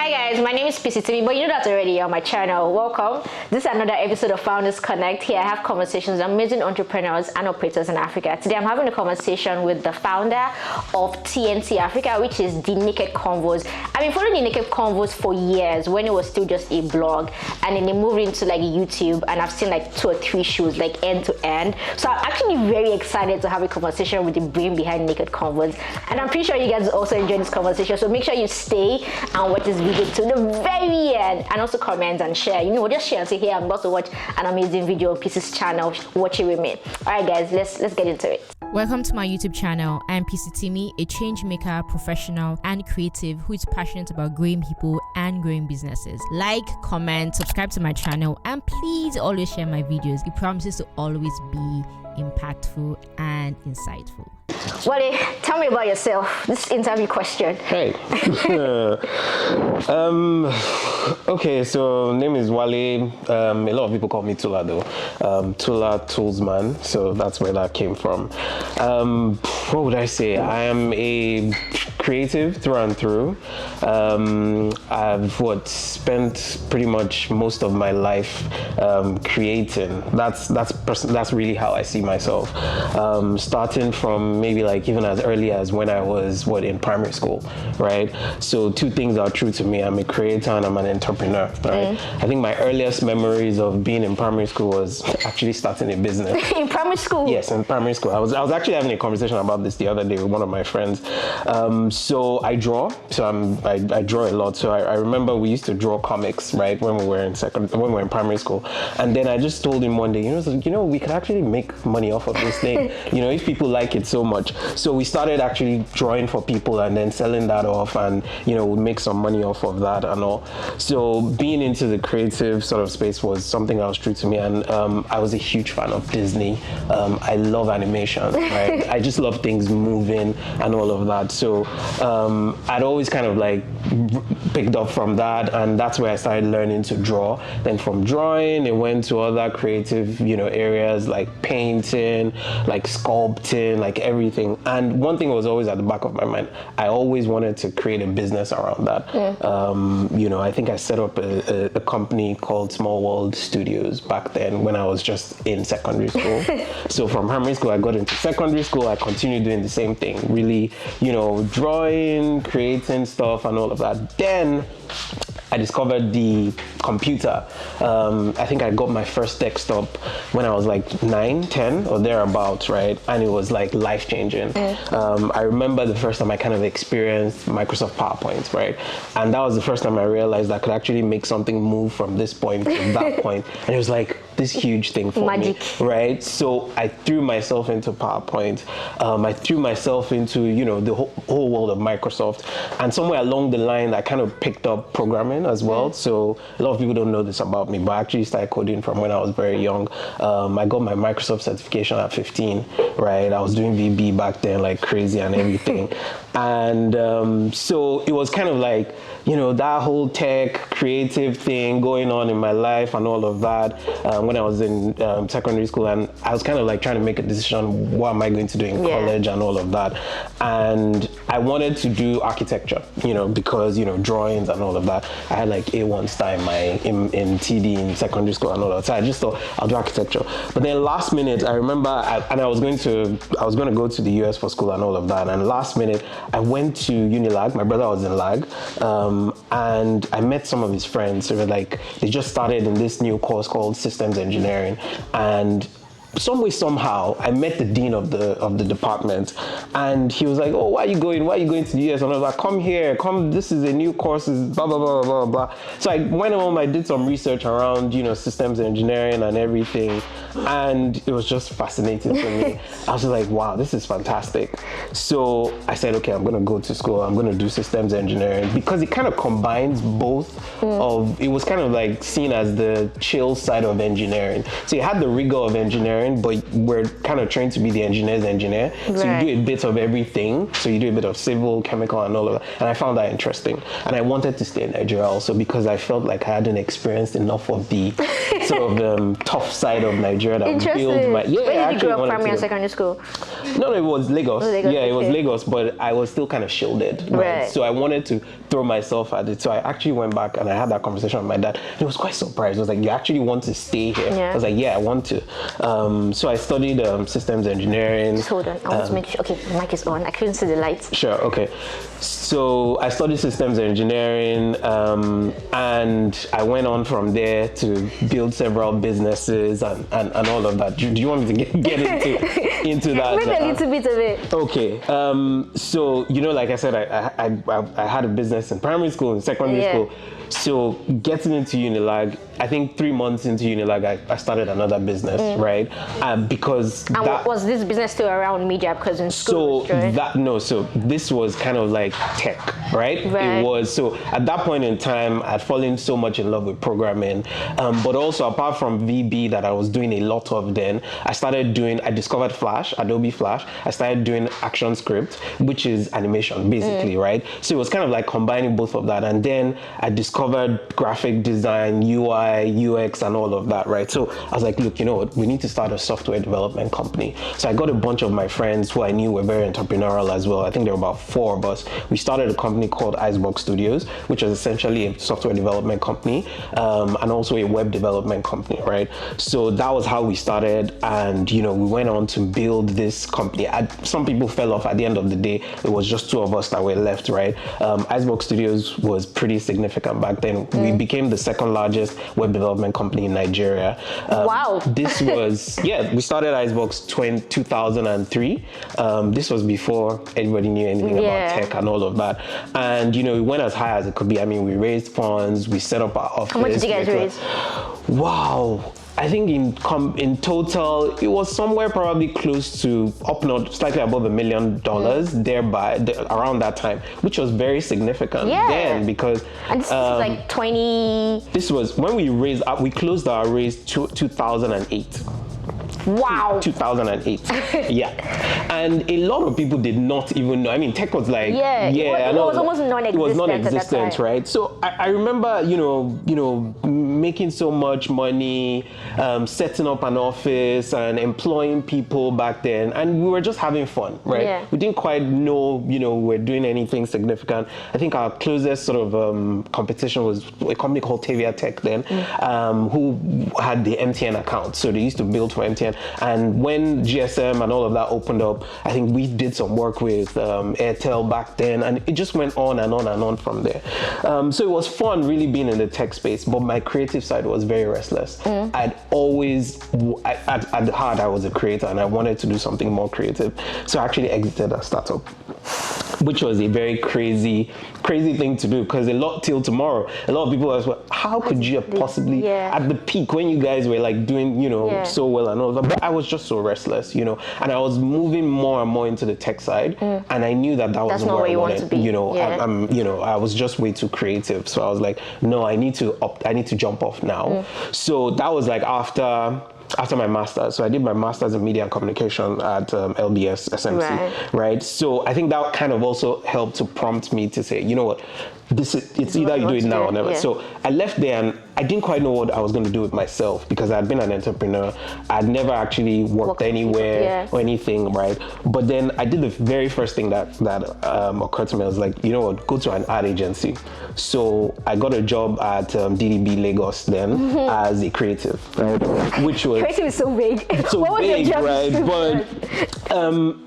Hi guys, my name is Itimi, but you know that already on my channel. Welcome. This is another episode of Founders Connect. Here I have conversations with amazing entrepreneurs and operators in Africa. Today I'm having a conversation with the founder of TNC Africa, which is the Naked Convos. I've been following the Naked Convos for years when it was still just a blog, and then they moved into like YouTube, and I've seen like 2 or 3 shows like end to end. So I'm actually very excited to have a conversation with the brain behind Naked Convos, and I'm pretty sure you guys also enjoy this conversation. So make sure you stay and watch this video to the very end, and also comment and share. You know, just share and say, hey, I'm about to watch an amazing video on PC's channel. Watch it with me. All right, guys, let's get into it. Welcome to my YouTube channel. I'm Itimi, a change maker, professional, and creative who is passionate about growing people and growing businesses. Like, comment, subscribe to my channel, and please always share my videos. It promises to always be impactful and insightful. Wale, tell me about yourself. This interview question. Hey. Okay, so name is Wale. A lot of people call me Tula though. Tula Toolsman. So that's where that came from. What would I say? I am a creative through and through. I've spent pretty much most of my life creating. That's really how I see myself. Starting from maybe like even as early as when I was in primary school, right? So 2 things are true to me. I'm a creator and I'm an entrepreneur, right? I think my earliest memories of being in primary school was actually starting a business. In primary school? Yes, in primary school. I was actually having a conversation about this the other day with one of my friends. So I draw. So I draw a lot. So I remember we used to draw comics, right, when we were in primary school. And then I just told him one day, we could actually make money off of this thing. If people like it so much. So we started actually drawing for people and then selling that off, and we'd make some money off of that and all. So being into the creative sort of space was something that was true to me, and I was a huge fan of Disney. I love animation, right? I just love things moving and all of that. So I'd always kind of like picked up from that, and that's where I started learning to draw. Then from drawing, it went to other creative, areas like painting, like sculpting, like everything. And one thing was always at the back of my mind. I always wanted to create a business around that. I think I set up a company called Small World Studios back then when I was just in secondary school. So from primary school, I got into secondary school. I continued doing the same thing, really, drawing, creating stuff and all of that. Then I discovered the computer. I think I got my first desktop when I was like 9, 10 or thereabouts, right? And it was like life-changing. I remember the first time I kind of experienced Microsoft PowerPoint, right? And that was the first time I realized I could actually make something move from this point to that point. And it was like this huge thing for Magic. me, right? So I threw myself into PowerPoint. I threw myself into, the whole world of Microsoft. And somewhere along the line, I kind of picked up programming as well. So a lot of people don't know this about me, but I actually started coding from when I was very young. I got my Microsoft certification at 15, right? I was doing VB back then like crazy and everything. And so it was kind of like, that whole tech creative thing going on in my life and all of that when I was in secondary school. And I was kind of like trying to make a decision, what am I going to do in college and all of that. And I wanted to do architecture, because, drawings and all of that. I had like A1 star in TD in secondary school and all that. So I just thought I'll do architecture. But then last minute, I remember, I was going to go to the US for school and all of that. And last minute, I went to Unilag. My brother was in Lag. And I met some of his friends. They just started in this new course called Systems Engineering. And some way, somehow, I met the dean of the department, and he was like, "Oh, why are you going to the US?" And I was like, "Come here, this is a new course, blah blah blah blah blah." So I went home, I did some research around, systems engineering and everything, and it was just fascinating to me. I was like, "Wow, this is fantastic." So I said, "Okay, I'm gonna go to school. I'm gonna do systems engineering," because it kind of combines both of. It was kind of like seen as the chill side of engineering. So you had the rigor of engineering, engineering, but we're kind of trained to be the engineer's engineer. So you do a bit of everything. So you do a bit of civil, chemical, and all of that. And I found that interesting. And I wanted to stay in Nigeria also because I felt like I hadn't experienced enough of the sort of tough side of Nigeria that built my. Yeah, where did you grow up, primary and secondary school? No, it was Lagos. Lagos. Yeah, it was Lagos, but I was still kind of shielded. Right? So I wanted to throw myself at it. So I actually went back and I had that conversation with my dad. And he was quite surprised. He was like, "You actually want to stay here?" I was like, "Yeah, I want to." So I studied systems engineering. Just hold on. I want to make sure. Okay, the mic is on. I couldn't see the lights. Sure. Okay. So I studied systems engineering, and I went on from there to build several businesses and all of that. Do you want me to get into that? Maybe a little bit of it. Okay. So like I said, I had a business in primary school and secondary school. So getting into Unilag, I think 3 months into Unilag, I started another business, right? Because was this business still around media? Because in school, so this was kind of like tech, right? It was. So at that point in time, I'd fallen so much in love with programming, but also apart from VB that I was doing a lot of then, I discovered Flash, Adobe Flash. I started doing ActionScript, which is animation basically, right? So it was kind of like combining both of that, and then I discovered graphic design, UI, UX, and all of that, right? So I was like, look, you know what? We need to start a software development company. So I got a bunch of my friends who I knew were very entrepreneurial as well. I think there were about 4 of us. We started a company called iBox Studios, which was essentially a software development company, and also a web development company, right? So that was how we started, and we went on to build this company. Some people fell off at the end of the day. It was just 2 of us that were left, right? iBox Studios was pretty significant back then. We became the second largest web development company in Nigeria. Wow. This was, we started iBox 2003. This was before anybody knew anything about tech and all of that. And, we went as high as it could be. I mean, we raised funds, we set up our office. How much did you guys raise? Wow. I think in total, it was somewhere probably close to slightly above $1 million around that time, which was very significant then because. And this was like 20. This was when we closed our raise 2008. Wow. 2008. Yeah. And a lot of people did not even know. I mean, tech was like, it was almost non-existent. It was non-existent, right? So I remember, making so much money, setting up an office and employing people back then. And we were just having fun, right? Yeah. We didn't quite know, we're doing anything significant. I think our closest sort of competition was a company called Tavia Tech then, who had the MTN account. So they used to build for MTN. And when GSM and all of that opened up, I think we did some work with Airtel back then, and it just went on and on and on from there. So it was fun really being in the tech space, but my creative side was very restless. I'd always, at heart, I was a creator and I wanted to do something more creative. So I actually exited a startup, which was a very crazy thing to do because till tomorrow, a lot of people ask, well, how could you have possibly, at the peak when you guys were like doing, so well and all that, but I was just so restless, and I was moving more and more into the tech side, and I knew that wasn't where I wanted to be. I was just way too creative, so I was like, no, I need to jump off now. So that was like after my master's. So I did my master's in media and communication at LBS SMC, right? So I think that kind of also helped to prompt me to say, you know what, it's either you do it now or never. So I left there and I didn't quite know what I was going to do with myself because I'd been an entrepreneur. I'd never actually worked anywhere or anything, right? But then I did the very first thing that occurred to me. I was like, you know what, go to an ad agency. So I got a job at DDB Lagos then as a creative, right? Which was creative is so vague. So vague, right?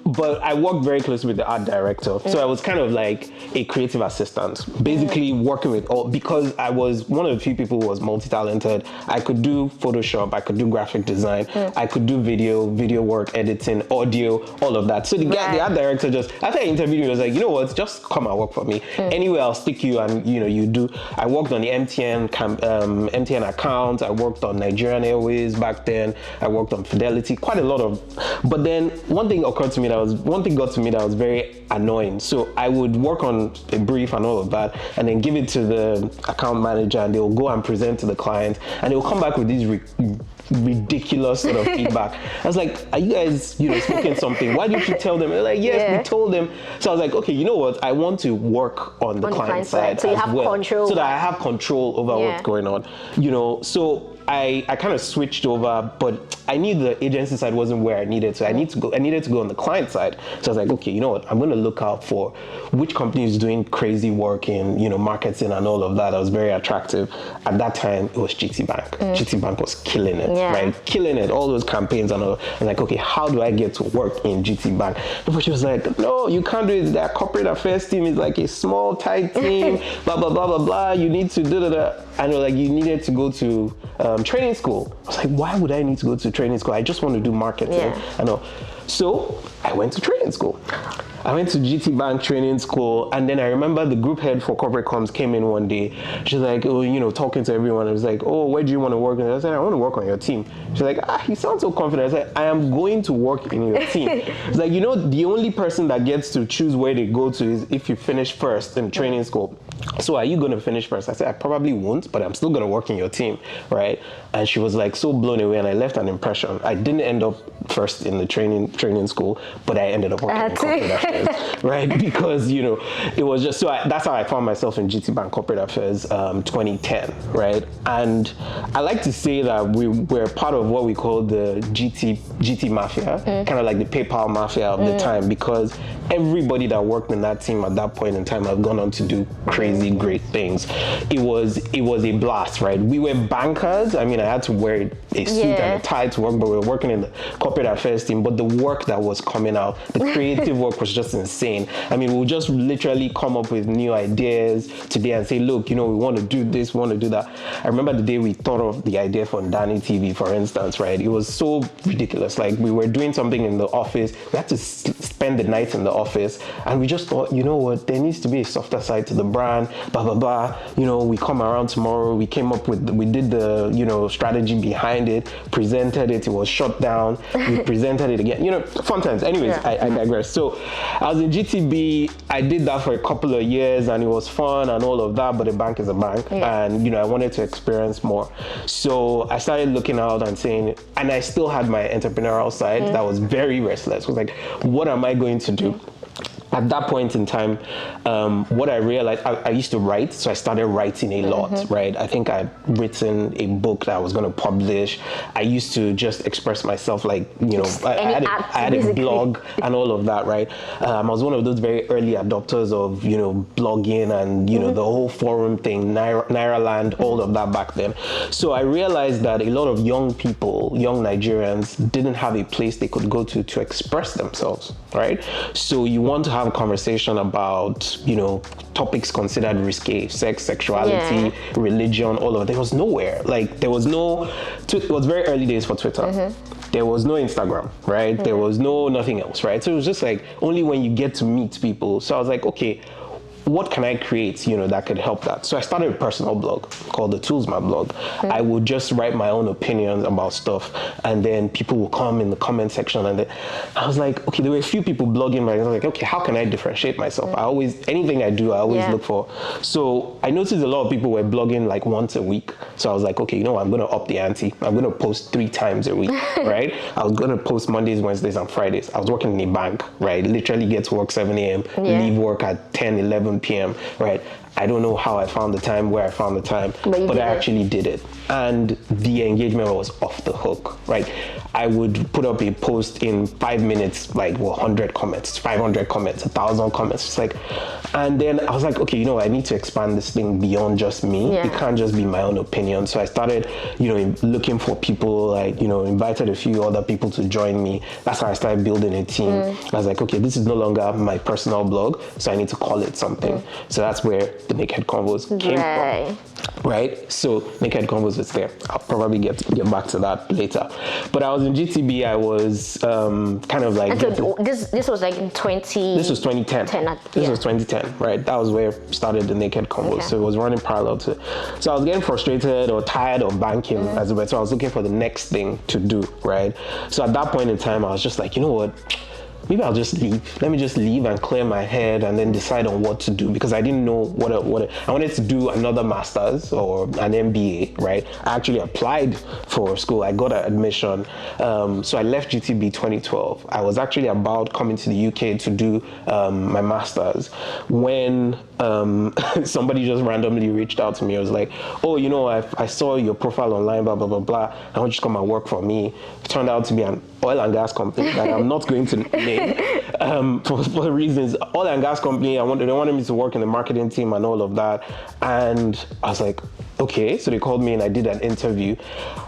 But I worked very closely with the art director. So I was kind of like a creative assistant, basically working with because I was one of the few people who was multi-talented. I could do Photoshop, I could do graphic design, I could do video work, editing, audio, all of that. So the art director just, after I interviewed me, was like, you know what, just come and work for me. Anyway, I'll stick you and you do. I worked on the MTN account. I worked on Nigerian Airways back then. I worked on Fidelity, quite a lot of. But then one thing occurred to me that one thing got to me that was very annoying. So I would work on a brief and all of that, and then give it to the account manager, and they'll go and present to the client, and they'll come back with these ridiculous sort of feedback. I was like, are you guys, smoking something? Why didn't you tell them? They're like, yes, we told them. So I was like, okay, you know what? I want to work on the client side so you have control, so that I have control over what's going on. So I kind of switched over, but I knew the agency side wasn't where I needed to. I needed to go on the client side. So I was like, okay, you know what? I'm going to look out for which company is doing crazy work in, marketing and all of that. That was very attractive. At that time, it was GT Bank. GT Bank was killing it, right? Killing it. All those campaigns and all. I'm like, okay, how do I get to work in GT Bank? But she was like, no, you can't do it. That corporate affairs team is like a small, tight team. Blah blah blah blah blah. You need to do that. And like, you needed to go to training school. I was like, why would I need to go to training school? I just want to do marketing. I know. So I went to training school. I went to GT Bank training school, and then I remember the group head for corporate comms came in one day. She's like, talking to everyone. I was like, oh, where do you want to work? And I said, I want to work on your team. She's like, you sound so confident. I said, I am going to work in your team. It's like, the only person that gets to choose where they go to is if you finish first in training school. So are you going to finish first? I said, I probably won't, but I'm still going to work in your team, right? And she was like so blown away, and I left an impression. I didn't end up first in the training school, but I ended up working in corporate affairs, right? Because, it was just, that's how I found myself in GT Bank Corporate Affairs 2010, right? And I like to say that we were part of what we call the GT Mafia, kind of like the PayPal Mafia of the time, because everybody that worked in that team at that point in time had gone on to do crazy great things. It was a blast, right? We were bankers. I mean, I had to wear a suit and a tie to work, but we were working in the corporate affairs team. But the work that was coming out, the creative work was just insane. I mean, we'll just literally come up with new ideas today and say, look, we want to do this, we want to do that. I remember the day we thought of the idea for Ndani TV, for instance, right? It was so ridiculous. Like, we were doing something in the office. We had to spend the night in the office, and we just thought, you know what, there needs to be a softer side to the brand, blah blah blah. We come around tomorrow. We came up with, we did the strategy behind it, presented it. It was shut down. We presented it again. Fun times. Anyways, I digress. So I was in GTB. I did that for a couple of years, and it was fun and all of that. But a bank is a bank, and I wanted to experience more. So I started looking out and saying, and I still had my entrepreneurial side that was very restless. It was like, what am I going to do? At that point in time, what I realized, I used to write, so I started writing a lot, right? I think I'd written a book that I was going to publish. I used to just express myself like, I had a blog and all of that, right? I was one of those very early adopters of, blogging and, the whole forum thing, Nairaland, all of that back then. So I realized that a lot of young people, young Nigerians, didn't have a place they could go to express themselves, right? So you want to have a conversation about, topics considered risque, sex, sexuality, religion, all of it. There was nowhere. Like, there was no, it was very early days for Twitter. There was no Instagram, right? There was nothing else, right? So it was just like, only when you get to meet people. So I was like, okay, what can I create, that could help that? So I started a personal blog called The Tools My Blog. I would just write my own opinions about stuff, and then people will come in the comment section, and then I was like, okay, there were a few people blogging, but I was like, okay, how can I differentiate myself? Anything I do, I always look for. So I noticed a lot of people were blogging like once a week. So I was like, okay, I'm going to up the ante. I'm going to post 3 times a week, right? I was going to post Mondays, Wednesdays, and Fridays. I was working in a bank, right? Literally get to work 7 a.m., leave work at 10, 11 p.m., right? I don't know how I found the time, where I found the time, but I actually did it. And the engagement was off the hook, right? I would put up a post in 5 minutes, like 100 comments, 500 comments, 1,000 comments. It's like, and then I was like, okay, I need to expand this thing beyond just me. It can't just be my own opinion. So I started, looking for people, like, invited a few other people to join me. That's how I started building a team. I was like, okay, this is no longer my personal blog, so I need to call it something. So that's where the Naked Convos came from, right? So Naked Convos is there. I'll probably get back to that later. But I was in GTB. I was kind of like. And so this was like in 20. This was 2010. This was 2010, right? That was where I started the Naked Convos. So it was running parallel to. So I was getting frustrated or tired of banking as well. So I was looking for the next thing to do, right? So at that point in time, I was just like, you know what? maybe I'll just leave. Let me just leave and clear my head and then decide on what to do, because I didn't know what I wanted to do another master's or an MBA, right? I actually applied for school. I got an admission. So I left GTB 2012. I was actually about coming to the UK to do my master's when somebody just randomly reached out to me. I was like, oh, you know, I saw your profile online, blah, blah, blah, blah. I want you to come and work for me. It turned out to be an oil and gas company that I'm not going to name for reasons. Oil and gas company, they wanted me to work in the marketing team and all of that. And I was like, okay. So they called me and I did an interview.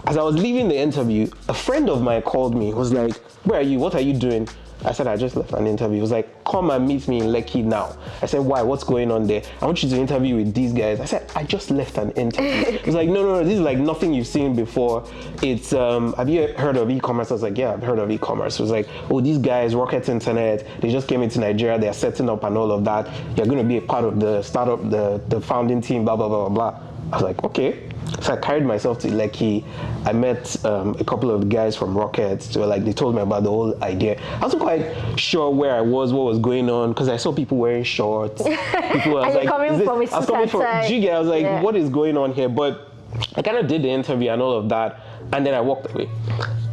As I was leaving the interview, a friend of mine called me, was like, where are you? What are you doing? I said, I just left an interview. He was like, come and meet me in Lekki now. I said, why? What's going on there? I want you to interview with these guys. I said, I just left an interview. He was like, no, this is like nothing you've seen before. It's, have you heard of e-commerce? I was like, yeah, I've heard of e-commerce. It was like, oh, these guys, Rocket Internet, they just came into Nigeria, they're setting up and all of that. You're going to be a part of the startup, the founding team, blah, blah, blah, blah, blah. I was like, okay. So I carried myself to Lekki. I met a couple of guys from Rocket. So they told me about the whole idea. I wasn't quite sure where I was, what was going on, because I saw people wearing shorts. People I was like, I was coming from Jigga. I was like, what is going on here? But I kind of did the interview and all of that, and then I walked away.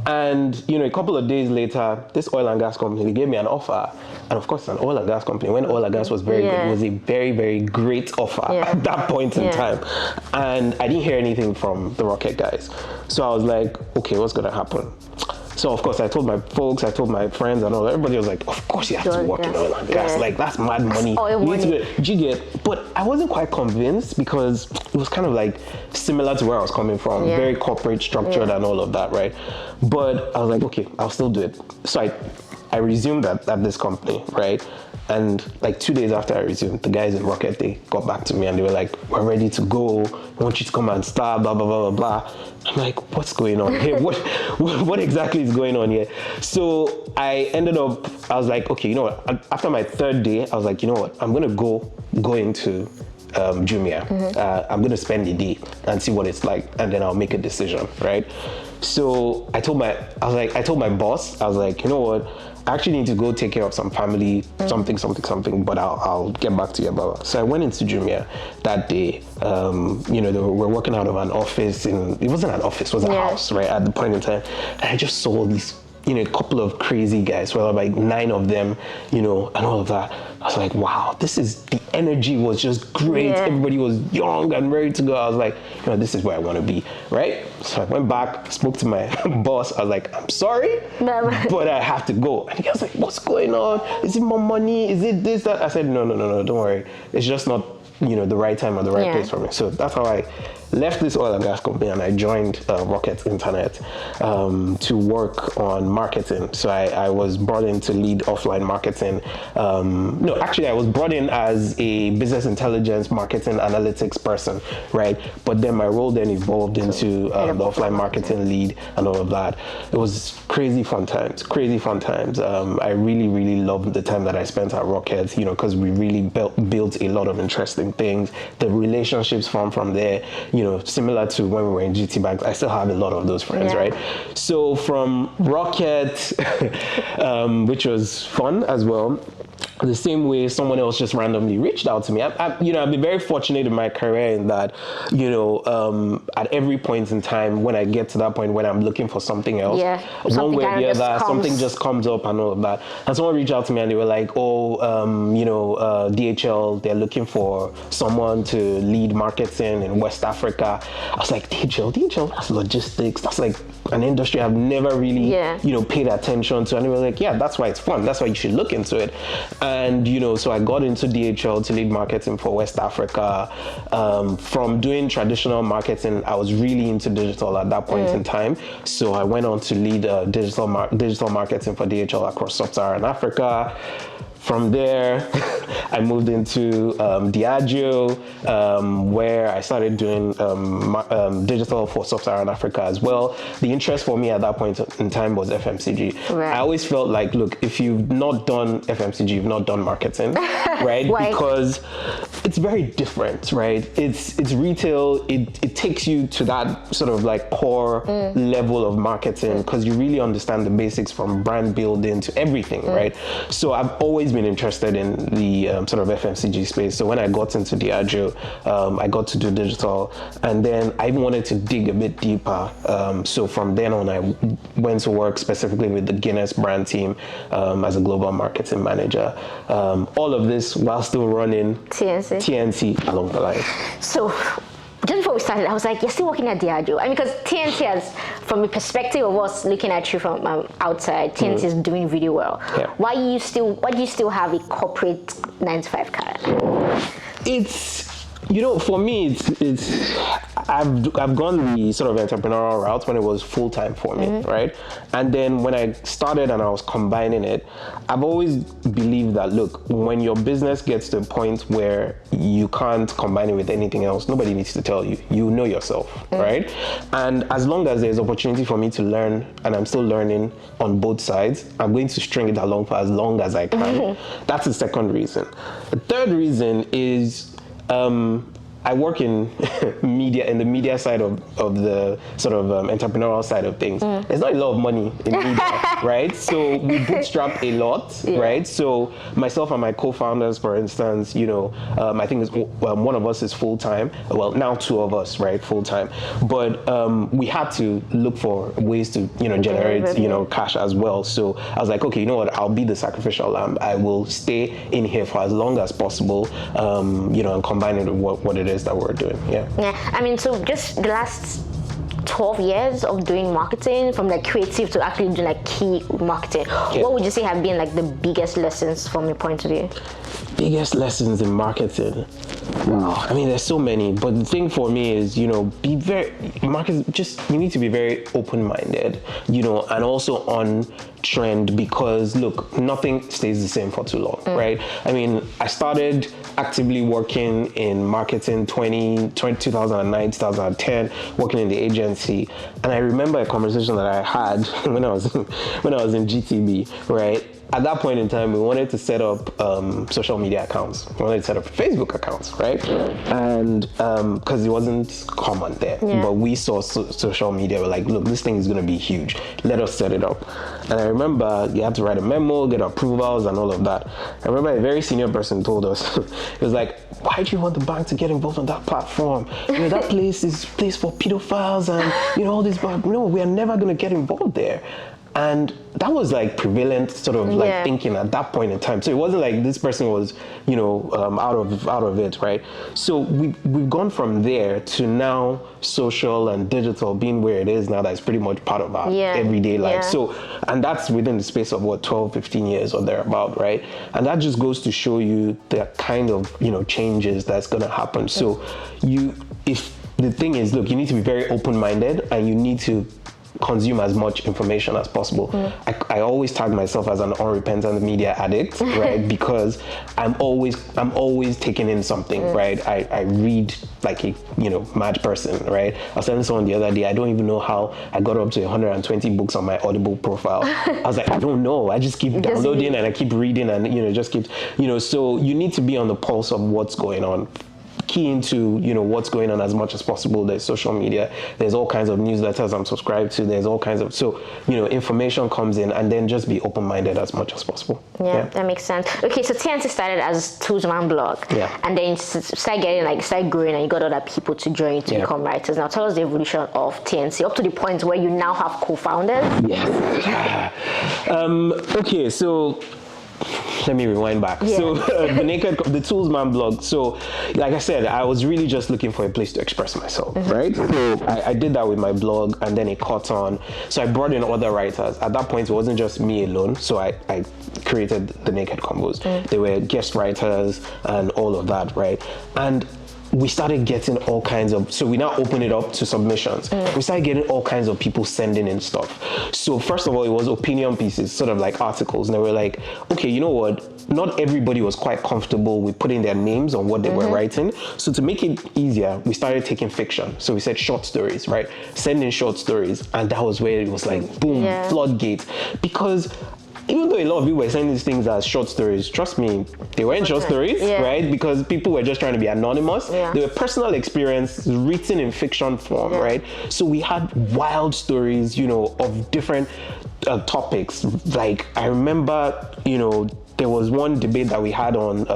And a couple of days later, this oil and gas company, they gave me an offer. And of course, an oil and gas company, when oil and gas was very good, it was a very, very great offer at that point in time. And I didn't hear anything from the Rocket guys. So I was like, okay, what's going to happen? So of course, I told my folks, I told my friends and all, everybody was like, of course you have to work in oil and gas. Like, that's mad money. Oil money. But I wasn't quite convinced, because it was kind of like similar to where I was coming from, very corporate structured and all of that, right? But I was like, okay, I'll still do it. So I resumed at this company, right? And like 2 days after I resumed, the guys in Rocket, they got back to me and they were like, we're ready to go. I want you to come and start, blah, blah, blah, blah, blah. I'm like, what's going on here? What exactly is going on here? So I ended up, I was like, okay, you know what? After my third day, I was like, you know what? I'm going to go into Jumia. I'm going to spend the day and see what it's like, and then I'll make a decision, right? So I told my boss, I was like, you know what? I actually need to go take care of some family, something, but I'll get back to you about it. So I went into Jumia that day. They were working out of an office, it wasn't an office, it was a house, right, at the point in time. And I just saw these, a couple of crazy guys, well, like 9 of them, and all of that. I was like, wow, the energy was just great. Yeah. Everybody was young and ready to go. I was like, this is where I want to be, right? So I went back, spoke to my boss. I was like, I'm sorry, but I have to go. And he was like, what's going on? Is it more money? Is it this, that? I said, no, don't worry. It's just not, the right time or the right place for me. So that's how I left this oil and gas company and I joined Rocket Internet to work on marketing. So I was brought in to lead offline marketing. I was brought in as a business intelligence marketing analytics person, right? But then my role then evolved into the offline marketing lead and all of that. It was crazy fun times. I really, really loved the time that I spent at Rocket, because we really built a lot of interesting things. The relationships formed from there, similar to when we were in GT Bank, I still have a lot of those friends, right? So from Rocket, which was fun as well, the same way someone else just randomly reached out to me. I've been very fortunate in my career in that, at every point in time, when I get to that point when I'm looking for something else, one way or the other, something just comes up and all of that. And someone reached out to me and they were like, DHL, they're looking for someone to lead marketing in West Africa. I was like, DHL, that's logistics. That's like an industry I've never really, paid attention to. And they were like, yeah, that's why it's fun. That's why you should look into it. And, so I got into DHL to lead marketing for West Africa. From doing traditional marketing, I was really into digital at that point in time. So I went on to lead digital marketing for DHL across Sub-Saharan Africa. From there, I moved into Diageo, where I started doing digital for Sub-Saharan Africa as well. The interest for me at that point in time was FMCG. Right. I always felt like, look, if you've not done FMCG, you've not done marketing, right? Because it's very different, right? It's retail. It takes you to that sort of like core level of marketing because you really understand the basics from brand building to everything, right? So I've always been interested in the sort of FMCG space. So when I got into Diageo, I got to do digital, and then I wanted to dig a bit deeper. So from then on, I went to work specifically with the Guinness brand team as a global marketing manager. All of this while still running TNC along the line. So just before we started, I was like, you're still working at Diageo. I mean, because TNC has, from the perspective of us looking at you from outside, TNC is doing really well. Yeah. Why do you still have a corporate 9-to-5 card? It's, you know, for me, it's I've gone the sort of entrepreneurial route when it was full time for me, right? And then when I started and I was combining it, I've always believed that, look, when your business gets to a point where you can't combine it with anything else, nobody needs to tell you. You know yourself, right? And as long as there's opportunity for me to learn, and I'm still learning on both sides, I'm going to string it along for as long as I can. That's the second reason. The third reason is I work in media, in the media side of the sort of entrepreneurial side of things. There's not a lot of money in media, right? So we bootstrap a lot, right? So myself and my co-founders, for instance, you know, I think one of us is full-time. Well, now two of us, right, full-time. But we had to look for ways to, you know, generate, you know, cash as well. So I was like, okay, you know what? I'll be the sacrificial lamb. I will stay in here for as long as possible, you know, and combine it with what it is that we're doing. Yeah. I mean, so just the last 12 years of doing marketing, from like creative to actually doing like key marketing, what would you say have been like the biggest lessons from your point of view? Biggest lessons in marketing? Wow. I mean, there's so many, but the thing for me is, you know, you need to be very open-minded, you know, and also on trend, because look, nothing stays the same for too long, right? I mean, I started actively working in marketing 2009, 2010, working in the agency, and I remember a conversation that I had when I was in GTB, right? At that point in time, we wanted to set up social media accounts. We wanted to set up Facebook accounts, right? And because it wasn't common there, but we saw social media. We're like, look, this thing is going to be huge. Let us set it up. And I remember you had to write a memo, get approvals, and all of that. I remember a very senior person told us, it was like, why do you want the bank to get involved on that platform? You know, that place is a place for pedophiles and, you know, all this. But no, we are never going to get involved there. And that was like prevalent sort of like thinking at that point in time. So it wasn't like this person was, you know, out of it, right? So we've gone from there to now social and digital being where it is now. That's pretty much part of our everyday life. So, and that's within the space of what, 12, 15 years or thereabout, right? And that just goes to show you the kind of, you know, changes that's going to happen. So if the thing is, look, you need to be very open-minded and you need to consume as much information as possible. I always tag myself as an unrepentant media addict, right? Because I'm always taking in something, right? I read like a, you know, mad person, right? I was telling someone the other day, I don't even know how I got up to 120 books on my Audible profile. I was like, I don't know. I just keep downloading and I keep reading and, you know, just keep, you know, so you need to be on the pulse of what's going on. Key into, you know, what's going on as much as possible. There's social media, there's all kinds of newsletters I'm subscribed to, there's all kinds of, so, you know, information comes in, and then just be open-minded as much as possible. Yeah, that makes sense. Okay, so TNC started as a two-man blog, and then started growing, and you got other people to join you to become writers. Now tell us the evolution of TNC up to the point where you now have co-founders. Okay, so let me rewind back. So the Tools Man blog. So like I said, I was really just looking for a place to express myself, right? So I did that with my blog, and then it caught on. So I brought in other writers. At that point, it wasn't just me alone. So I created the Naked Combos. They were guest writers and all of that, right? And we started getting all kinds of, so we now open it up to submissions. We started getting all kinds of people sending in stuff. So first of all, it was opinion pieces, sort of like articles. And they were like, okay, you know what? Not everybody was quite comfortable with putting their names on what they were writing. So to make it easier, we started taking fiction. So we said short stories, right? Send in short stories. And that was where it was like, boom, floodgate. Because even though a lot of people were saying these things as short stories, trust me, they weren't short stories, right? Because people were just trying to be anonymous. They were personal experience written in fiction form, right? So we had wild stories, of different topics. Like I remember, there was one debate that we had on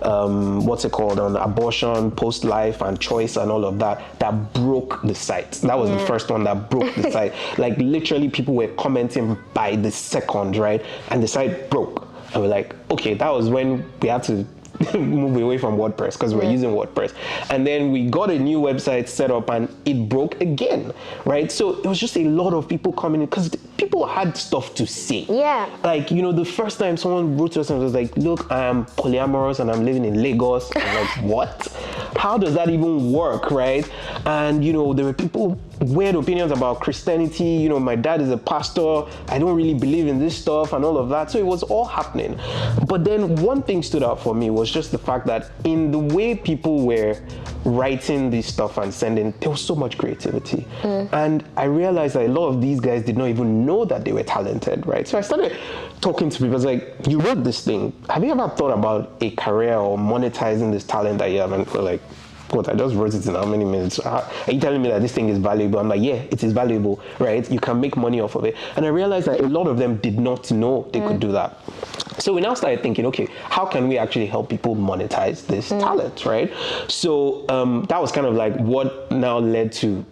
on abortion, post-life and choice and all of that broke the site. That was the first one that broke the site. Like literally people were commenting by the second, right? And the site broke. And we're like, okay, that was when we had to move away from WordPress because we're using WordPress. And then we got a new website set up and it broke again, right? So it was just a lot of people coming in because people had stuff to say. Yeah. Like, the first time someone wrote to us and was like, look, I'm polyamorous and I'm living in Lagos. I was like, what? How does that even work, right? And, there were people, weird opinions about Christianity. My dad is a pastor. I don't really believe in this stuff and all of that. So it was all happening. But then one thing stood out for me was just the fact that in the way people were writing this stuff and sending, there was so much creativity. And I realized that a lot of these guys did not even know that they were talented, right? So I started talking to people. I was like, you wrote this thing. Have you ever thought about a career or monetizing this talent that you have? And we're like, what, I just wrote it in how many minutes? Are you telling me that this thing is valuable? I'm like, yeah, it is valuable, right? You can make money off of it. And I realized that a lot of them did not know they could do that. So we now started thinking, okay, how can we actually help people monetize this talent, right? So that was kind of like what now led to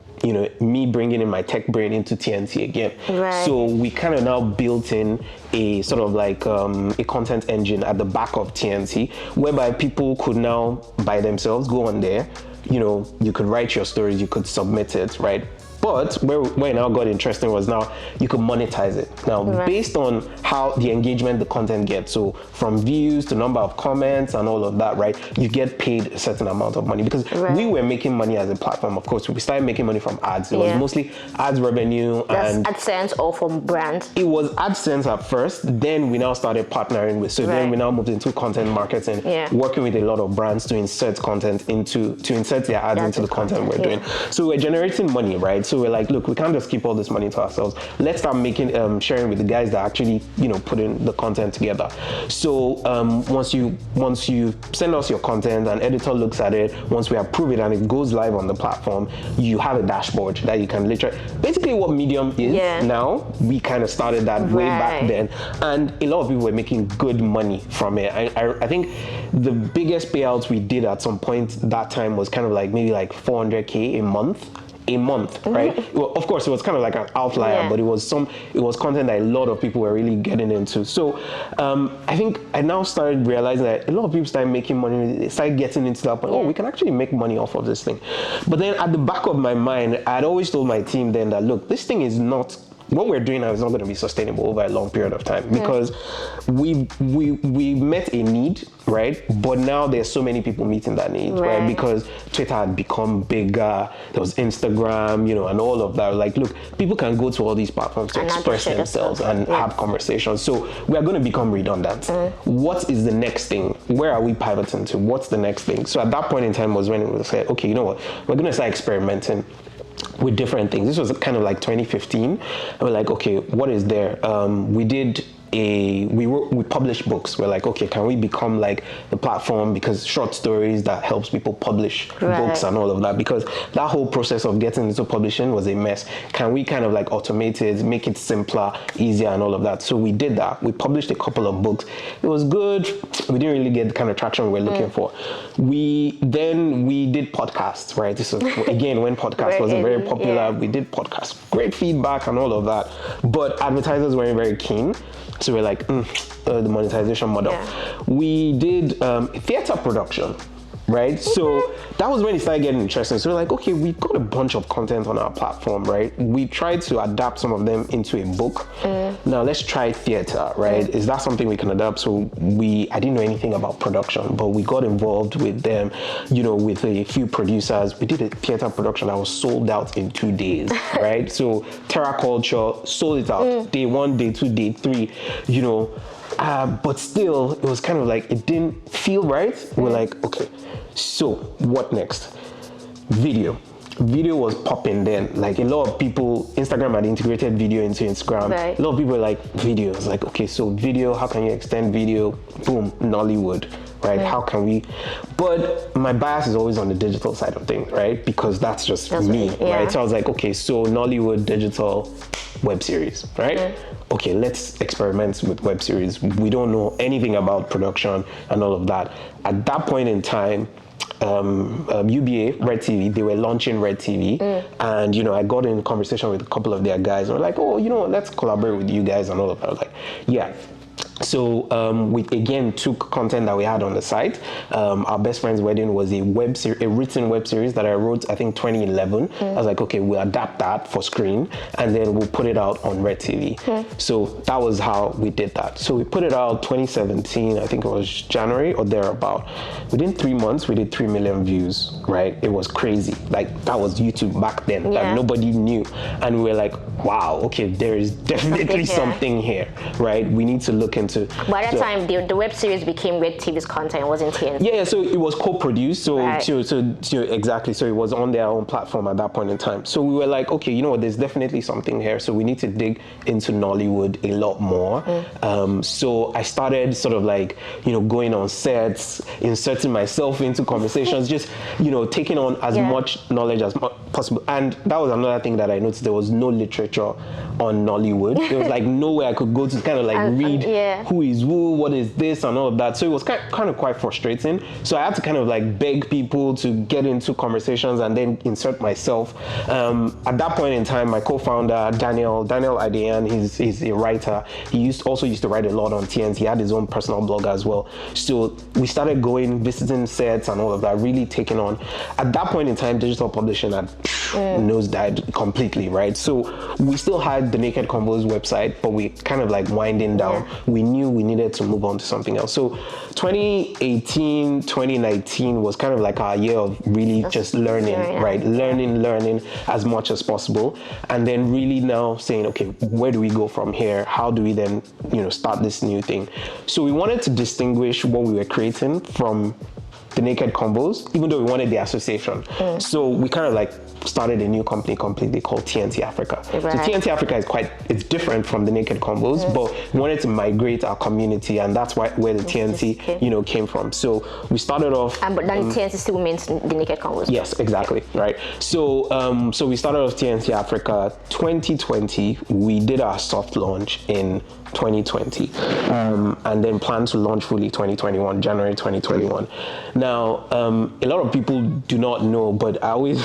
me bringing in my tech brain into TNC again. Right. So we kind of now built in a sort of like a content engine at the back of TNC, whereby people could now by themselves go on there. You could write your stories, you could submit it, right? But where it now got interesting was now you could monetize it. Now, based on how the engagement the content gets, so from views to number of comments and all of that, right, you get paid a certain amount of money because we were making money as a platform. Of course, we started making money from ads. It was mostly ads revenue. That's and AdSense or from brands? It was AdSense at first. Then we now started partnering with, then we now moved into content marketing, working with a lot of brands to insert content to insert their ads into the content we're doing. So we're generating money, right? So we're like, look, we can't just keep all this money to ourselves. Let's start making, sharing with the guys that actually, put in the content together. So once you send us your content, an editor looks at it, once we approve it and it goes live on the platform, you have a dashboard that you can literally, basically what Medium is now, we kind of started that way back then. And a lot of people were making good money from it. I think the biggest payouts we did at some point that time was kind of like maybe like 400K a month, right? Well, of course, it was kind of like an outlier, but it was content that a lot of people were really getting into. So I think I now started realizing that a lot of people started making money. They started getting into that point. Oh, we can actually make money off of this thing. But then at the back of my mind, I'd always told my team then that, look, this thing is not, what we're doing now is not going to be sustainable over a long period of time because we met a need, right? But now there's so many people meeting that need, right? Because Twitter had become bigger, there was Instagram, and all of that. Like, look, people can go to all these platforms to express themselves and have conversations. So we are going to become redundant. What is the next thing? Where are we pivoting to? What's the next thing? So at that point in time was when it was said, okay, you know what? We're going to start experimenting with different things. This was kind of like 2015. And we're like, okay, what is there? We published books. We're like, okay, can we become like the platform, because short stories that helps people publish books and all of that, because that whole process of getting into publishing was a mess. Can we kind of like automate it, make it simpler, easier and all of that? So we did that. We published a couple of books. It was good. We didn't really get the kind of traction we were looking for. We did podcasts, right? This was again when podcast wasn't very popular. We did podcasts, great feedback and all of that, but advertisers weren't very keen. So we're like, the monetization model. We did theater production, right? So that was when it started getting interesting. So we're like, okay, we've got a bunch of content on our platform, right? We tried to adapt some of them into a book. Now let's try theater, right? Is that something we can adapt? So I didn't know anything about production, but we got involved with them, with a few producers. We did a theater production that was sold out in 2 days, right? So Terra Culture sold it out day 1, day 2, day 3, but still it was kind of like, it didn't feel right. We're like, okay, so what next? Video. video was popping then. Like a lot of people, Instagram had integrated video into Instagram. Right. A lot of people were like, videos. Like, okay, so video, how can you extend video? Boom, Nollywood, right? How can we? But my bias is always on the digital side of things, right? Because that's just me, right? So I was like, okay, so Nollywood, digital, web series, right? Okay, let's experiment with web series. We don't know anything about production and all of that. At that point in time, UBA, Red TV, they were launching Red TV, and I got in conversation with a couple of their guys, and we're like, oh, let's collaborate with you guys and all of that. I was like, yeah. So we again took content that we had on the site. Our best friend's wedding was a written web series that I wrote, I think 2011. I was like, okay, we'll adapt that for screen and then we'll put it out on Red TV. So that was how we did that. So we put it out 2017, I think it was January or thereabout. Within 3 months, we did 3 million views, right? It was crazy. Like that was YouTube back then, that nobody knew. And we were like, wow, okay, there is definitely something here, right? We need to look into. By that time, the web series became Red TV's content, it wasn't TNC. Yeah, so it was co-produced, so exactly, so it was on their own platform at that point in time. So we were like, okay, you know what, there's definitely something here, so we need to dig into Nollywood a lot more. So I started sort of like, going on sets, inserting myself into conversations, just, taking on as much knowledge as possible. And that was another thing that I noticed, there was no literature on Nollywood. There was like nowhere I could go to kind of like read who is who, what is this and all of that. So it was kind of quite frustrating. So I had to kind of like beg people to get into conversations and then insert myself. At that point in time, my co-founder, Daniel Idean, he's a writer. He also used to write a lot on TNC. He had his own personal blog as well. So we started going, visiting sets and all of that, really taking on. At that point in time, digital publishing had nosedived completely, right? So we still had the Naked Convos website, but we kind of like winding down. We knew we needed to move on to something else. So 2018, 2019 was kind of like our year of really just learning, right? Learning as much as possible. And then really now saying, okay, where do we go from here? How do we then, start this new thing? So we wanted to distinguish what we were creating from the Naked Convos, even though we wanted the association. So we kind of like started a new company completely called TNC Africa. So TNC Africa it's different from the Naked Convos, but we wanted to migrate our community, and that's where the TNC, came from. So we started off. But then TNC still means the Naked Convos. Yes, exactly, right. So so we started off TNC Africa 2020. We did our soft launch in 2020, and then plan to launch fully January 2021. Now, a lot of people do not know, but I always,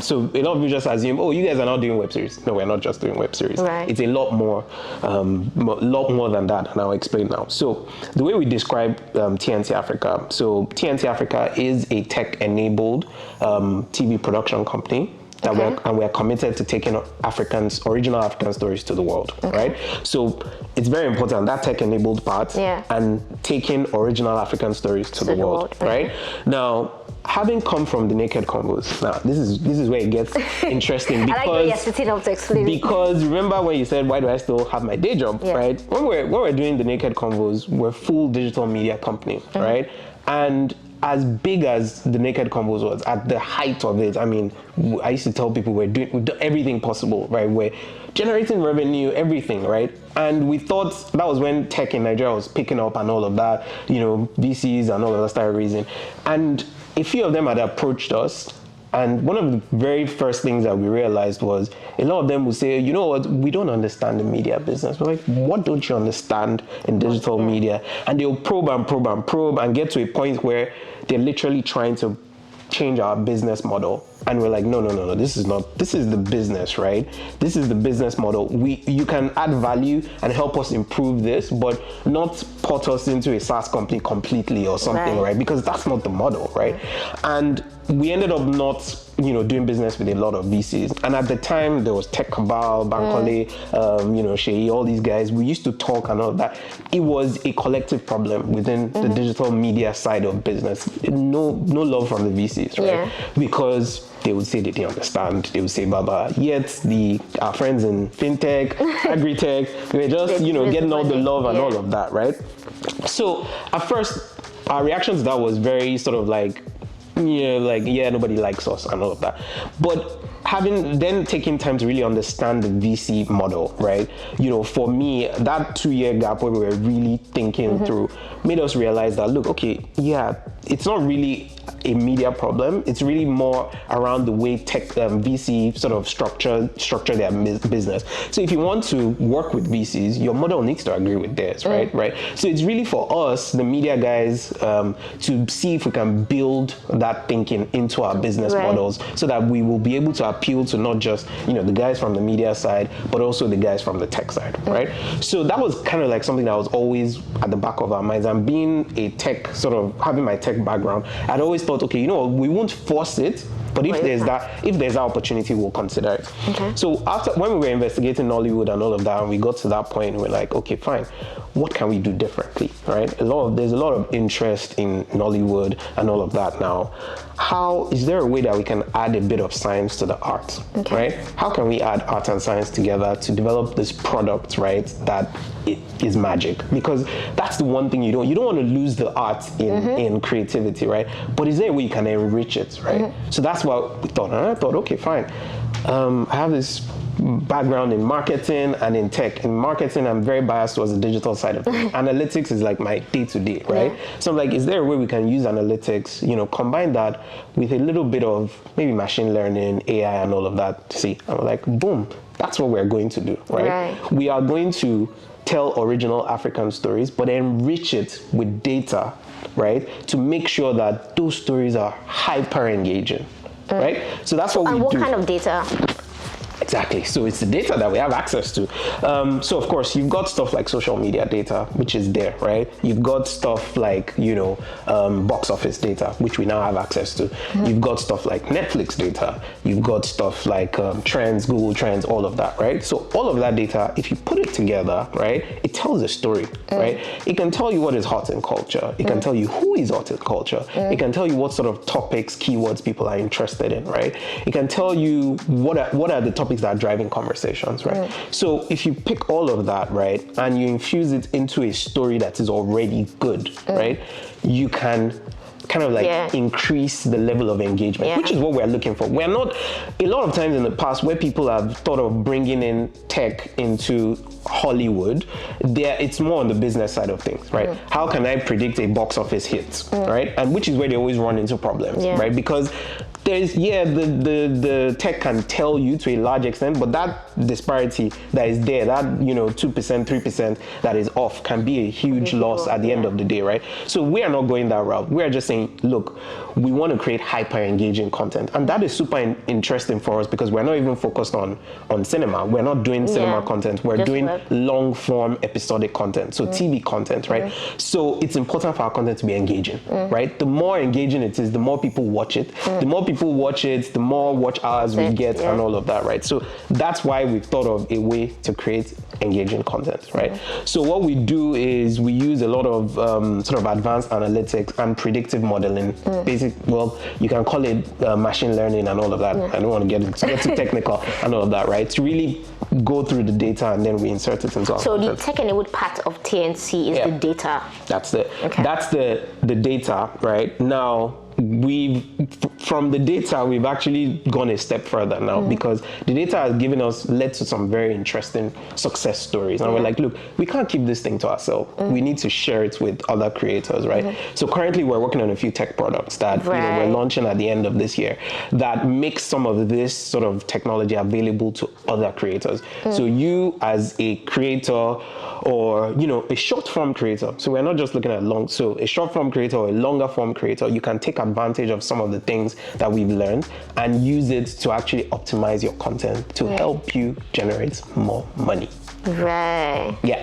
so a lot of people just assume, oh, you guys are not doing web series. No, we're not just doing web series. It's a lot more than that, and I'll explain now. So the way we describe TNC Africa, so TNC Africa is a tech-enabled TV production company. And we're committed to taking original African stories to the world, right? So it's very important, that tech-enabled part, and taking original African stories to the world, right? Now, having come from the Naked Convos, now this is where it gets interesting, because I like where you're sitting up to explain. Because remember when you said, why do I still have my day job, right? When we're doing the Naked Convos, we're full digital media company, right? And as big as the Naked Convos was, at the height of it, I mean, I used to tell people we've done everything possible, right? We're generating revenue, everything, right? And we thought that was when tech in Nigeria was picking up and all of that, VCs and all of that started raising. And a few of them had approached us. And one of the very first things that we realized was a lot of them would say, you know what, we don't understand the media business. We're like, what don't you understand in digital media? And they'll probe and get to a point where they're literally trying to change our business model. And we're like, no, this is the business, right? This is the business model. You can add value and help us improve this, but not put us into a SaaS company completely or something, right? Because that's not the model, right? And we ended up not, doing business with a lot of VCs. And at the time, there was Tech Cabal, Bankole, Sheyi, all these guys. We used to talk and all that. It was a collective problem within the digital media side of business. No love from the VCs, right? Because they would say they didn't understand. They would say, Baba. Yet our friends in fintech, agri-tech, we were just, getting all the love and all of that, right? So at first, our reaction to that was very sort of like, nobody likes us and all of that. But taking time to really understand the VC model, right? For me, that 2-year gap where we were really thinking through made us realize that, look, okay, it's not really a media problem. It's really more around the way tech VC sort of structure their business. So if you want to work with VCs, your model needs to agree with theirs, right? So it's really for us, the media guys, to see if we can build that thinking into our business models, so that we will be able to appeal to not just the guys from the media side, but also the guys from the tech side, right? So that was kind of like something that was always at the back of our minds. And being a tech, sort of having my tech background, I'd always thought, okay, we won't force it, but if there's that opportunity, we'll consider it. So when we were investigating Nollywood and all of that, and we got to that point, we're like, okay, fine, what can we do differently, right? There's a lot of interest in Nollywood and all of that now. How is there a way that we can add a bit of science to the art, right? How can we add art and science together to develop this product, right, that it is magic? Because that's the one thing you don't want to lose the art in creativity, right? But is there a way you can enrich it, right? So that's what we thought, and I thought, okay, fine. I have this background in marketing and in tech. In marketing, I'm very biased towards the digital side of things. Analytics is like my day-to-day, right? So I'm like, is there a way we can use analytics, combine that with a little bit of maybe machine learning, AI, and all of that? See, I'm like, boom, that's what we're going to do, right? We are going to tell original African stories, but enrich it with data, right? To make sure that those stories are hyper engaging, right? So that's what we do. And what kind of data? Exactly. So it's the data that we have access to. So of course, you've got stuff like social media data, which is there, right? You've got stuff like, box office data, which we now have access to. You've got stuff like Netflix data. You've got stuff like trends, Google Trends, all of that, right? So all of that data, if you put it together, right, it tells a story, right? It can tell you what is hot in culture. It can tell you who is hot in culture. It can tell you what sort of topics, keywords people are interested in, right? It can tell you what are the topics that are driving conversations, right? So if you pick all of that, right, and you infuse it into a story that is already good, right, you can kind of like increase the level of engagement, which is what we're looking for. We're not, a lot of times in the past where people have thought of bringing in tech into Hollywood, it's more on the business side of things, right? How can I predict a box office hit, right? And which is where they always run into problems, right? Because there's, the tech can tell you to a large extent, but that disparity that is there, that 2%, 3% that is off can be a huge loss at the end of the day, right? So we are not going that route. We are just saying, look, we want to create hyper engaging content, and that is super interesting for us because we're not even focused on cinema. We're not doing cinema content. We're just doing long form episodic content, so TV content, right? So it's important for our content to be engaging, right? The more engaging it is, the more people watch it. The more people watch it, the more watch hours we get and all of that, right? So that's why we've thought of a way to create engaging content, right? So what we do is we use a lot of sort of advanced analytics and predictive modeling. Well, you can call it machine learning and all of that. I don't want to get too technical and all of that, right? To really go through the data and then we insert it into our content. The tech-enabled part of TNC is the data. That's the data, right? Now, from the data, we've actually gone a step further now because the data has led to some very interesting success stories. And we're like, look, we can't keep this thing to ourselves. We need to share it with other creators, right? So currently we're working on a few tech products that we're launching at the end of this year that makes some of this sort of technology available to other creators. So you as a creator or, a short form creator, so we're not just looking at so a short form creator or a longer form creator, you can take advantage of some of the things that we've learned and use it to actually optimize your content to help you generate more money. Right. Yeah,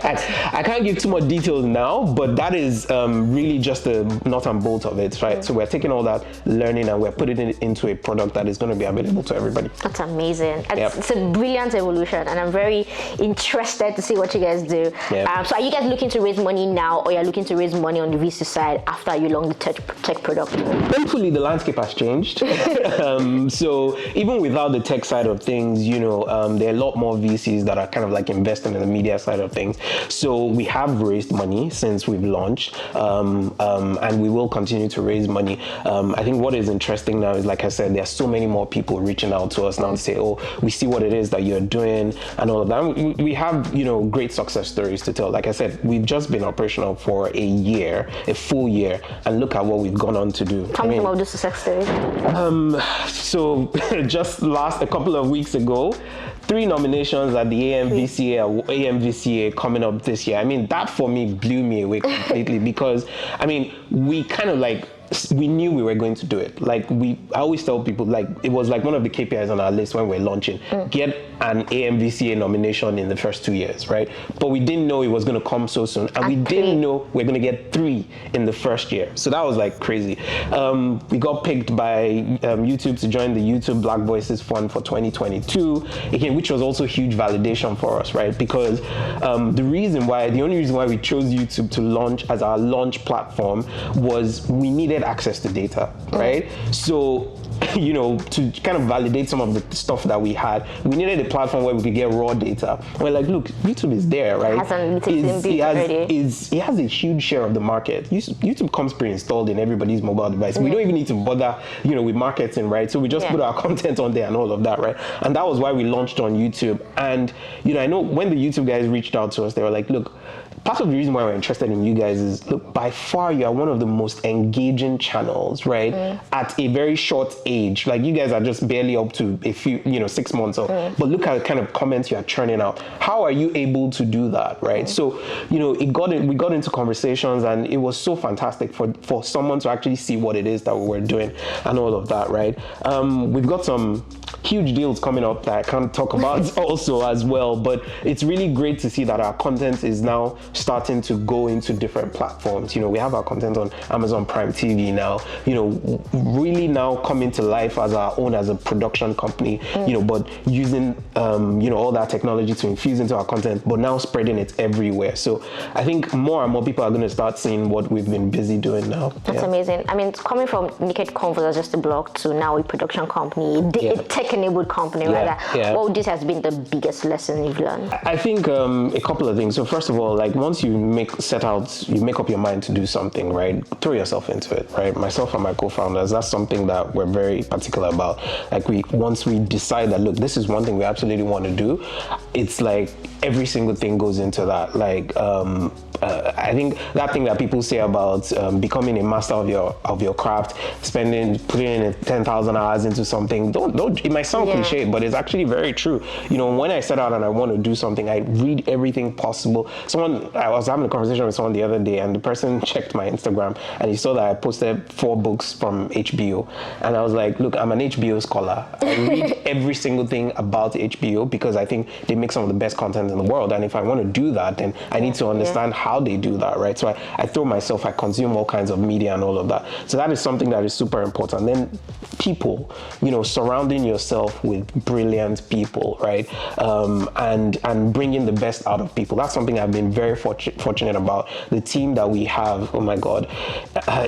I can't give too much details now, but that is really just the nut and bolt of it, right? So we're taking all that learning and we're putting it into a product that is going to be available to everybody. That's amazing. It's a brilliant evolution, and I'm very interested to see what you guys do. So are you guys looking to raise money now, or you're looking to raise money on the VC side after you launch the tech product? Thankfully, the landscape has changed. So even without the tech side of things, there are a lot more VCs that are kind of like investing person in the media side of things. So we have raised money since we've launched, and we will continue to raise money. I think what is interesting now is, like I said, there are so many more people reaching out to us now to say, oh, we see what it is that you're doing and all of that. We have, great success stories to tell. Like I said, we've just been operational for a full year, and look at what we've gone on to do. Tell me about the success stories. So just a couple of weeks ago, 3 nominations at the AMVCA coming up this year. I mean, that for me blew me away completely because, we kind of we knew we were going to do it. I always tell people, it was one of the KPIs on our list when we're launching, get an AMVCA nomination in the first 2 years, right? But we didn't know it was going to come so soon. And we didn't know we're going to get 3 in the first year. So that was crazy. We got picked by YouTube to join the YouTube Black Voices Fund for 2022, again, which was also huge validation for us, right? Because the only reason why we chose YouTube to launch as our launch platform was we needed access to data, right? So, to kind of validate some of the stuff that we had, we needed a platform where we could get raw data. We're like, look, YouTube is there, right? It has a huge share of the market. YouTube comes pre-installed in everybody's mobile device. We don't even need to bother, with marketing, right? So we just put our content on there and all of that, right? And that was why we launched on YouTube. And, I know when the YouTube guys reached out to us, they were like, look, part of the reason why we're interested in you guys is, look, by far you are one of the most engaging channels, right? At a very short age. You guys are just barely up to a few, 6 months old. But look at the kind of comments you are churning out. How are you able to do that, right? So, we got into conversations, and it was so fantastic for someone to actually see what it is that we were doing and all of that, right? We've got some huge deals coming up that I can't talk about also as well, but it's really great to see that our content is now starting to go into different platforms. We have our content on Amazon Prime TV now, really now coming to life as our own as a production company, but using, all that technology to infuse into our content, but now spreading it everywhere. So I think more and more people are going to start seeing what we've been busy doing now. That's amazing. Coming from Naked Convos as just a blog to now a production company, a tech-enabled company, rather. What this has been the biggest lesson you've learned? I think a couple of things. So first of all, once you make up your mind to do something, right? Throw yourself into it, right? Myself and my co-founders, that's something that we're very particular about. Once we decide that, look, this is one thing we absolutely want to do, it's every single thing goes into that. I think that thing that people say about becoming a master of your craft, putting in 10,000 hours into something, don't. It might sound cliche, but it's actually very true. When I set out and I want to do something, I read everything possible. I was having a conversation with someone the other day, and the person checked my Instagram, and he saw that I posted 4 books from HBO, and I was like, look, I'm an HBO scholar. I read every single thing about HBO because I think they make some of the best content in the world, and if I want to do that, then I need to understand how they do that, right? So I throw myself, I consume all kinds of media and all of that. So that is something that is super important. Then people, surrounding yourself with brilliant people, right? And bringing the best out of people. That's something I've been very fortunate about. The team that we have, oh my God,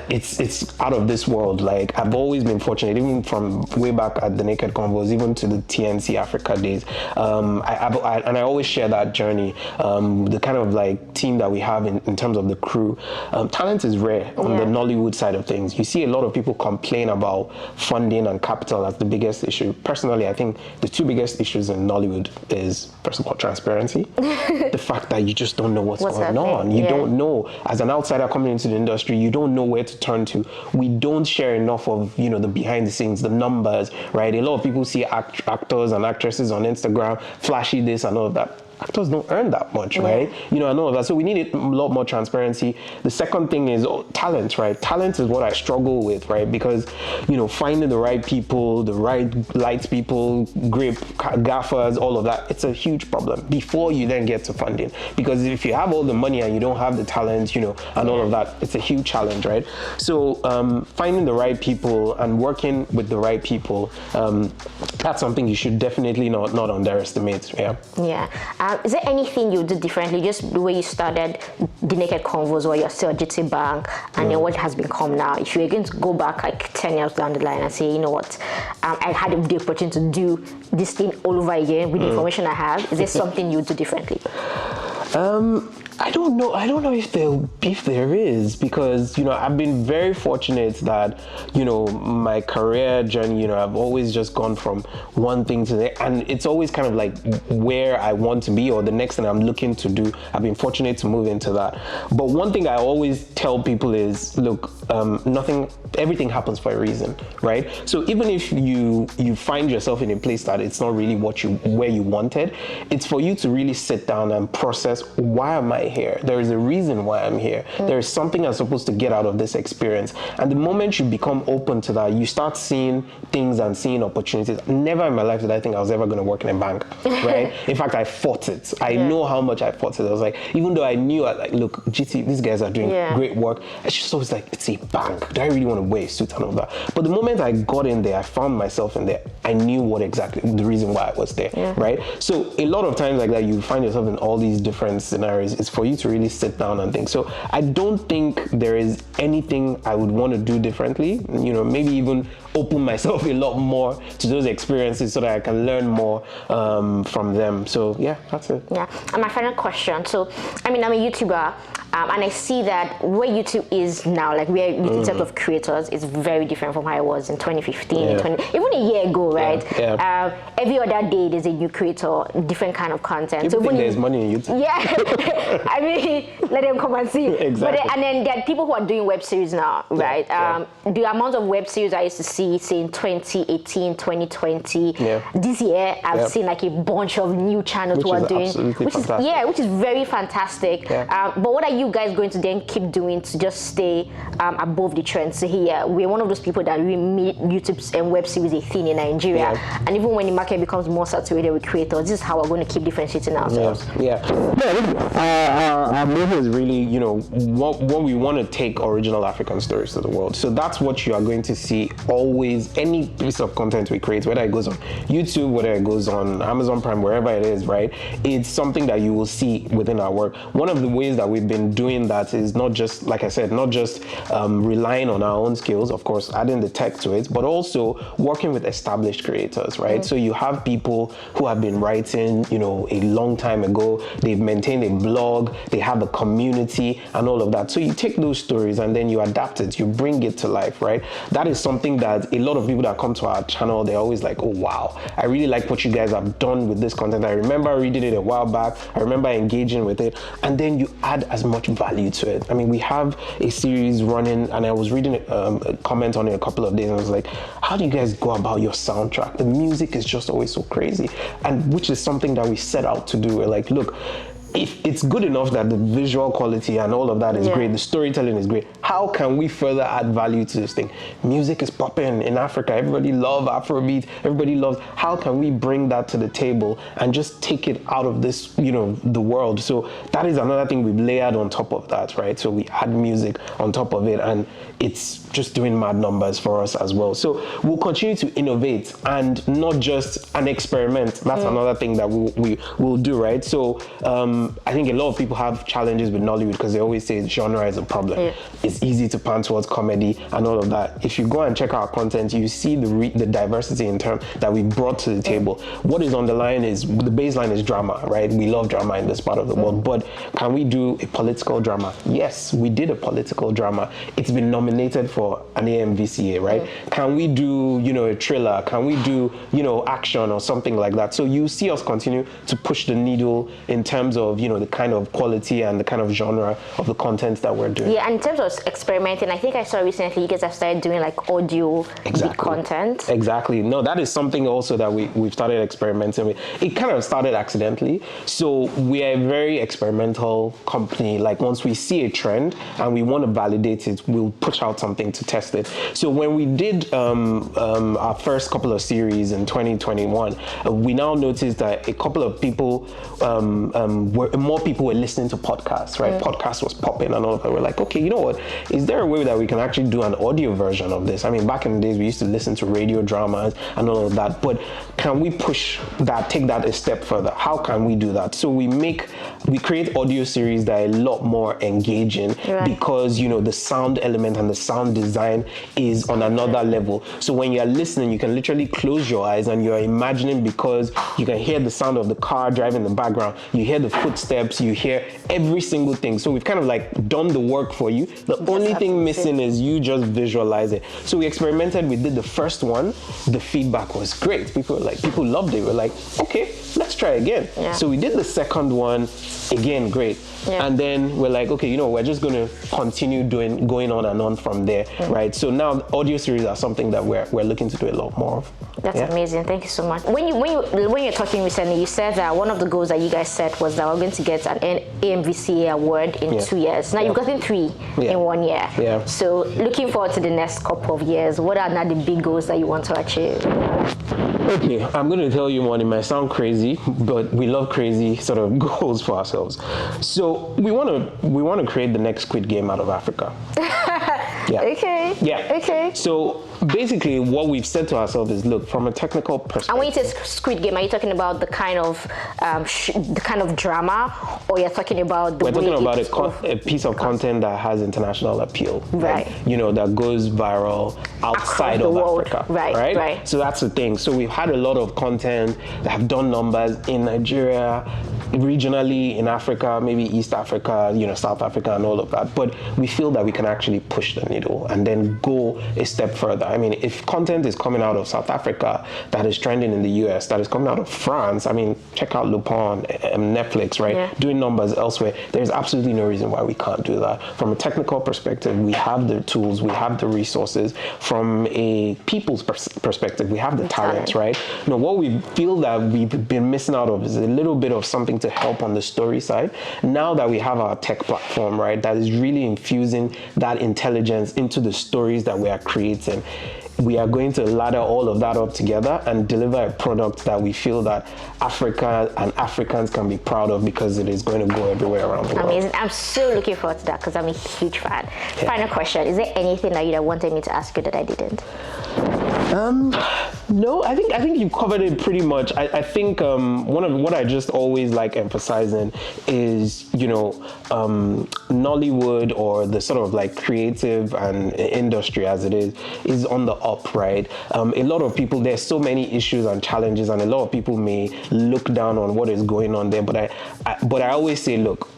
it's out of this world. I've always been fortunate, even from way back at the Naked Convos, even to the TNC Africa days. I always share that journey. The kind of team that we have in terms of the crew. Talent is rare on the Nollywood side of things. You see a lot of people complain about funding and capital as the biggest issue. Personally, I think the 2 biggest issues in Nollywood is, first of all, transparency. The fact that you just don't know what's going on. You don't know. As an outsider coming into the industry, you don't know where to turn to. We don't share enough of, the behind the scenes, the numbers, right? A lot of people see actors and actresses on Instagram, flashy this and all of that. Actors don't earn that much, right? And all of that. So we need a lot more transparency. The second thing is talent, right? Talent is what I struggle with, right? Because, finding the right people, the right lights people, grip, gaffers, all of that, it's a huge problem before you then get to funding. Because if you have all the money and you don't have the talent, and all of that, it's a huge challenge, right? So finding the right people and working with the right people, that's something you should definitely not underestimate. Yeah. Is there anything you do differently, just the way you started the Naked Convos while you're still at GT Bank, and then what has become now? If you're going to go back like 10 years down the line and say, you know what, I had the opportunity to do this thing all over again with the information I have, is there something you do differently? I don't know. I don't know if there is, because I've been very fortunate that my career journey. I've always just gone from one thing to the, and it's always kind of like where I want to be or the next thing I'm looking to do. I've been fortunate to move into that. But one thing I always tell people is, look, everything happens for a reason, right? So even if you find yourself in a place that it's not really where you wanted, it's for you to really sit down and process, why am I here? There is a reason why I'm here. There is something I'm supposed to get out of this experience. And the moment you become open to that, you start seeing things and seeing opportunities. Never in my life did I think I was ever going to work in a bank, right? In fact, I fought it. I know how much I fought it. I was like, even though I knew, look, GT, these guys are doing great work. It's just always like, it's a bank. Do I really want to wear a suit and all that? But the moment I got in there, I found myself in there. I knew what exactly the reason why I was there, right? So a lot of times like that, you find yourself in all these different scenarios. It's for you to really sit down and think. So I don't think there is anything I would want to do differently. Maybe even open myself a lot more to those experiences so that I can learn more from them. So yeah, that's it. Yeah, and my final question. So, I'm a YouTuber. And I see that where YouTube is now, like where in terms of creators, is very different from how it was in 2015, even a year ago, right? Every other day there's a new creator, different kind of content. People think there's money in YouTube. Yeah, I mean, let them come and see. Exactly. And then there are people who are doing web series now, right? The amount of web series I used to see, say in 2018, 2020, this year I've seen like a bunch of new channels who are doing, which is very fantastic. But what are you guys going to then keep doing to just stay above the trend? So here we're one of those people that really made YouTube and web series a thing in Nigeria, and even when the market becomes more saturated with creators, this is how we're going to keep differentiating ourselves. Our movement is really, what we want to take original African stories to the world. So that's what you are going to see always. Any piece of content we create, whether it goes on YouTube, whether it goes on Amazon Prime, wherever it is, right? It's something that you will see within our work. One of the ways that we've been doing that is not just, like I said, not just relying on our own skills, of course, adding the tech to it, but also working with established creators, right? So you have people who have been writing, a long time ago, they've maintained a blog, they have a community and all of that. So you take those stories and then you adapt it, you bring it to life, right? That is something that a lot of people that come to our channel, they're always like, oh wow, I really like what you guys have done with this content. I remember reading it a while back, I remember engaging with it, and then you add as much value to it. I mean, we have a series running, and I was reading a comment on it a couple of days, and I was like, how do you guys go about your soundtrack? The music is just always so crazy, and which is something that we set out to do. We're like, look, if it's good enough that the visual quality and all of that is great, the storytelling is great, how can we further add value to this thing? Music is popping in Africa. Everybody loves Afrobeat. Everybody loves. How can we bring that to the table and just take it out of this, the world? So that is another thing we've layered on top of that, right? So we add music on top of it, and it's just doing mad numbers for us as well. So we'll continue to innovate and not just an experiment. That's another thing that we'll do, right? So I think a lot of people have challenges with Nollywood because they always say genre is a problem. It's easy to pan towards comedy and all of that. If you go and check our content, you see the diversity in terms that we brought to the table. What is on the line is, the baseline is drama, right? We love drama in this part of the world, but can we do a political drama? Yes, we did a political drama. It's been nominated for an AMVCA, right? Can we do, a thriller? Can we do, action or something like that? So you see us continue to push the needle in terms of, the kind of quality and the kind of genre of the content that we're doing. Yeah, and in terms of experimenting, I think I saw recently you guys have started doing like audio content. Exactly. No, that is something also that we've started experimenting with. It kind of started accidentally. So we are a very experimental company. Like once we see a trend and we want to validate it, we'll push out something to test it. So when we did our first couple of series in 2021, we now noticed that a couple of people were more people were listening to podcasts, right? Podcasts was popping and all of that. We're like, okay, you know what? Is there a way that we can actually do an audio version of this? I mean, back in the days, we used to listen to radio dramas and all of that, but can we push that, take that a step further? How can we do that? So we create audio series that are a lot more engaging because, you know, the sound element and the sound design is on another level. So when you're listening, you can literally close your eyes and you're imagining, because you can hear the sound of the car driving in the background, you hear the footsteps, you hear every single thing. So we've kind of like done the work for you. The only thing missing is you just visualize it. So we experimented, we did the first one, the feedback was great. People loved it. We're like, okay, let's try again. So we did the second one, again, great. And then we're like, okay, you know, we're just going to continue going on and on from there, right? So now audio series are something that we're looking to do a lot more of. That's amazing. Thank you so much. When you're talking recently, you said that one of the goals that you guys set was that we're going to get an AMVCA award in 2 years. Now you've gotten 3 in 1 year. So looking forward to the next couple of years, what are now the big goals that you want to achieve? Okay, I'm going to tell you one. It might sound crazy, but we love crazy sort of goals for ourselves. So we want to create the next Squid Game out of Africa. Okay. Okay. So basically, what we've said to ourselves is, look, from a technical perspective. And when you say Squid Game, are you talking about the kind of drama, or you're talking about the? We're talking about a piece of content that has international appeal, right? You know, that goes viral outside of Africa, right? So that's the thing. So we've had a lot of content that have done numbers in Nigeria, regionally in Africa, maybe East Africa, you know, South Africa and all of that. But we feel that we can actually push the needle and then go a step further. I mean, if content is coming out of South Africa that is trending in the US, that is coming out of France, I mean, check out Lupin, Netflix, right? Doing numbers elsewhere. There's absolutely no reason why we can't do that. From a technical perspective, we have the tools, we have the resources. From a people's perspective, we have the talents, right? You know, what we feel that we've been missing out of is a little bit of something to help on the story side. Now that we have our tech platform, right, that is really infusing that intelligence into the stories that we are creating, we are going to ladder all of that up together and deliver a product that we feel that Africa and Africans can be proud of, because it is going to go everywhere around the world. Amazing. I'm so looking forward to that because I'm a huge fan. Final question. Is there anything that you wanted me to ask you that I didn't? No, I think you covered it pretty much. I think one of what I just always like emphasizing is, you know, Nollywood, or the sort of like creative and industry as it is on the up, right? A lot of people, there's so many issues and challenges, and a lot of people may look down on what is going on there. But I always say, look,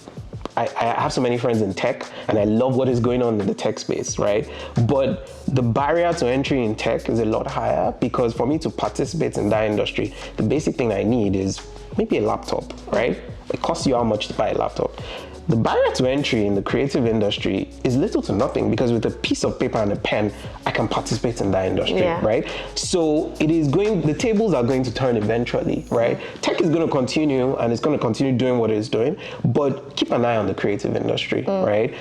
I have so many friends in tech, and I love what is going on in the tech space, right? But the barrier to entry in tech is a lot higher, because for me to participate in that industry, the basic thing I need is maybe a laptop, right? It costs you how much to buy a laptop. The barrier to entry in the creative industry is little to nothing, because with a piece of paper and a pen, I can participate in that industry, right? So the tables are going to turn eventually, right? Tech is going to continue, and it's going to continue doing what it's doing, but keep an eye on the creative industry, right?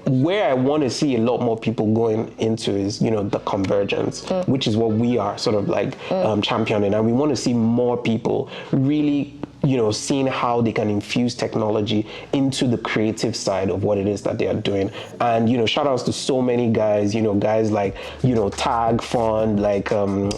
Where I want to see a lot more people going into is, you know, the convergence, which is what we are sort of like championing, and we want to see more people really, you know, seeing how they can infuse technology into the creative side of what it is that they are doing. And, you know, shout outs to so many guys, you know, guys like, you know, Tag Fund, like,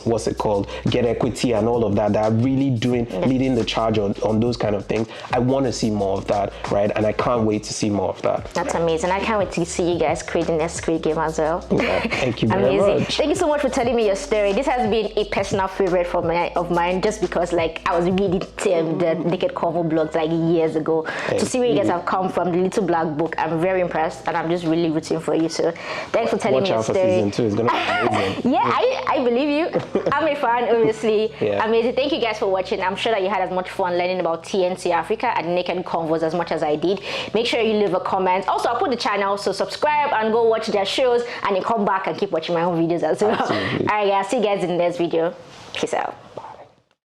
what's it called? Get Equity and all of that are really leading the charge on those kind of things. I want to see more of that, right? And I can't wait to see more of that. That's amazing. I can't wait to see you guys creating a Squid Game as well. Yeah, thank you very much. Thank you so much for telling me your story. This has been a personal favorite of mine, just because, like, I was reading the Naked Convo blogs like years ago. To see where you guys have come from, the little black book, I'm very impressed, and I'm just really rooting for you. So thanks for telling me your story. Season 2 is gonna be amazing. I believe you. I'm a fan, obviously. Amazing. Thank you guys for watching. I'm sure that you had as much fun learning about TNC Africa and Naked Convos as much as I did. Make sure you leave a comment. Also, I'll put the channel, so subscribe and go watch their shows, and you come back and keep watching my own videos as well. All right, guys. See you guys in the next video. Peace out.